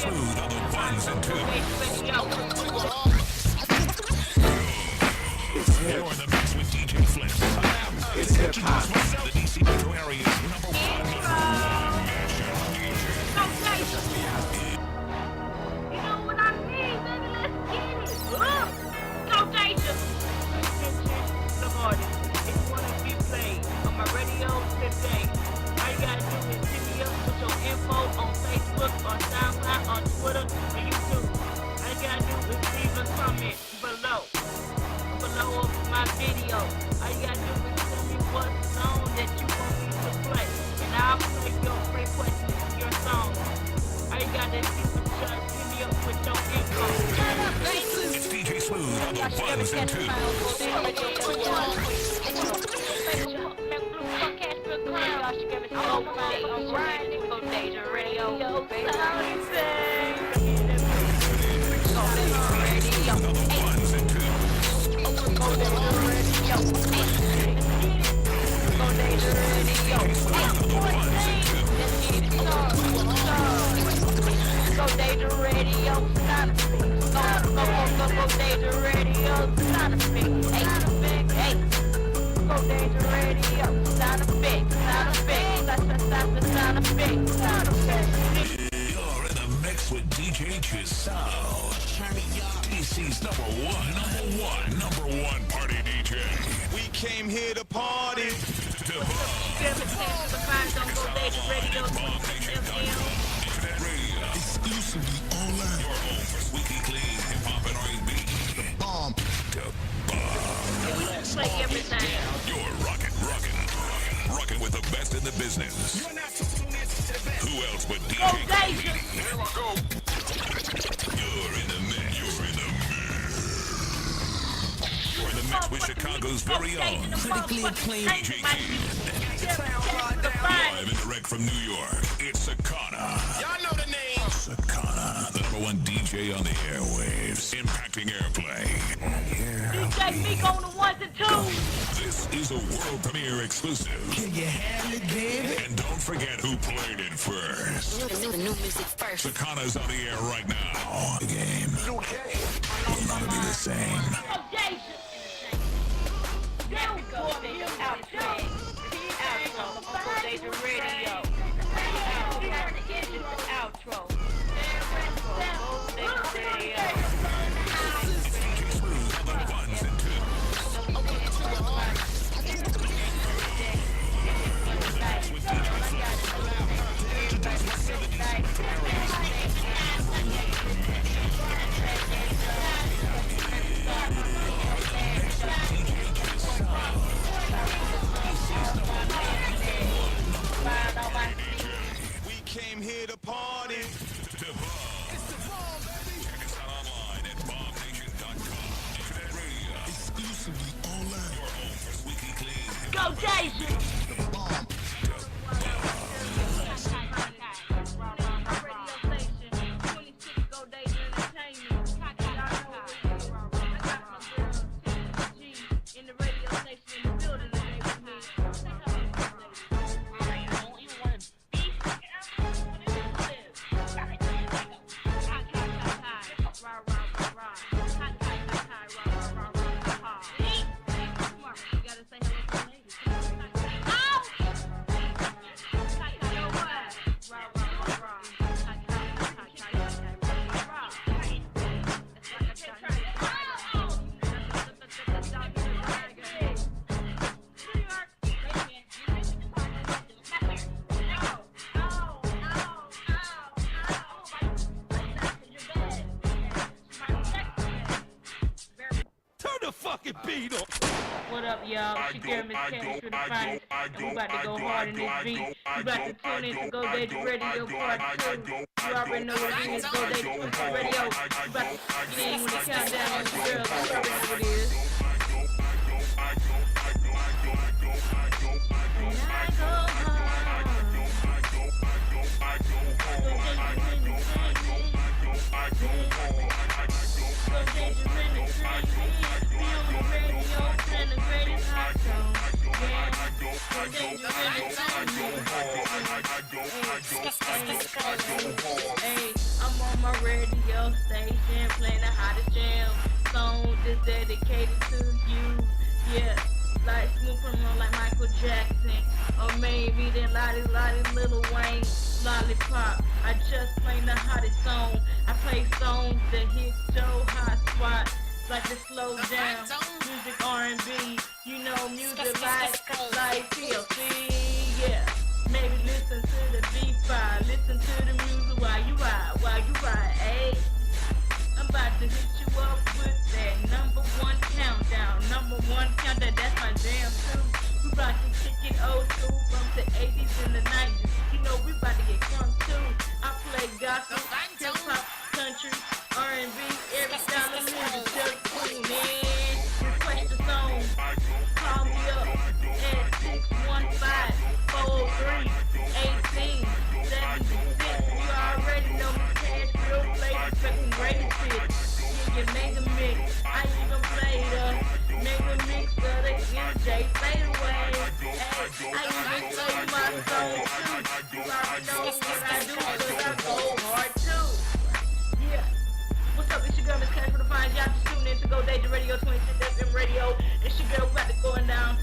Smooth on the ones and twos. You're in the mix with DJ Flip. It's hip hop. The DC metro area's number one. You know what I mean, baby? Let's get it. Go, Deja. The artist. It's one of you played on my radio today. All you gotta do is hit me up with your info on Facebook, on SoundCloud, on Twitter, or YouTube. All you gotta do is leave a comment below my video. All you gotta do is tell me what song that you want me to play, and I'll play your request, your song. All you gotta do is just hit me up with your info. It's DJ Smooth on the ones and twos. You're in the mix with DJ Chisao, DC's number one party DJ. We came here to party. Exclusively online. Your home for squeaky clean hip-hop and R&B. The bomb. Play everything. You're rockin' with the best in the business. Who else but DJ? Go, Deja. Here I go. You're in the mix. You're in the mix with Chicago's very own Critically acclaimed DJ Kid. Live and direct from New York, it's Sakana. Y'all know the name. Sakana, the number one DJ on the airwaves, impacting airplay. DJ Meek on the ones and twos. This is a world premiere exclusive. Can you handle it, baby? And don't forget who played it first. New music first. Sakana's on the air right now. The game will never be the same. Go, Deja. There we go, baby. Outro. Uncle Deja Radio. Outro. Deja Radio. Ones and twos. We came here to party. It's the bomb, baby. Check us out online at bombnation.com. Internet radio. Exclusively online. Your home for squeaky clean. Go, Deja. The bomb. What up, y'all? She Gary Miss Candy for the finest. And we about to go hard in this beat. We about to tune in to Go Deja Radio Part 2. You already know what it is, Go Deja Radio. We about to get in with the countdown on the girls. You already know what it is. When I go home, Go Deja Hey, I'm on radio station playing the hottest jam. Song just dedicated to you. Yeah, like smooth criminal like Michael Jackson. Or maybe that Lottie Lil Wayne Lollipop. I just play the hottest song. I play songs that hit your hot spot. Like the slow down, music R&B, you know music like TLC, yeah. Maybe listen to the B5, listen to the music while you ride, ayy. I'm about to hit you up with that number one countdown, that's my jam too. We about to kick it old school from the 80s and the 90s, you know we about to get crunk too. I play gospel, hip-hop, country, R&B, every style of music, just tune in. Request a song, call me up at 615-403-1876. You already know me, cash, real flavor, fucking greatest hits. Yeah, your mega mix, I even play the mega mix of the NJ Fade Away. Hey, I even play my song too. You already know what I do, cause I go hard too. Yeah. What's up? It's your girl, Miss Cash for the Fine. Y'all just tuned in to GODAJAHRADIO26 FM radio. It's your girl, we about to going down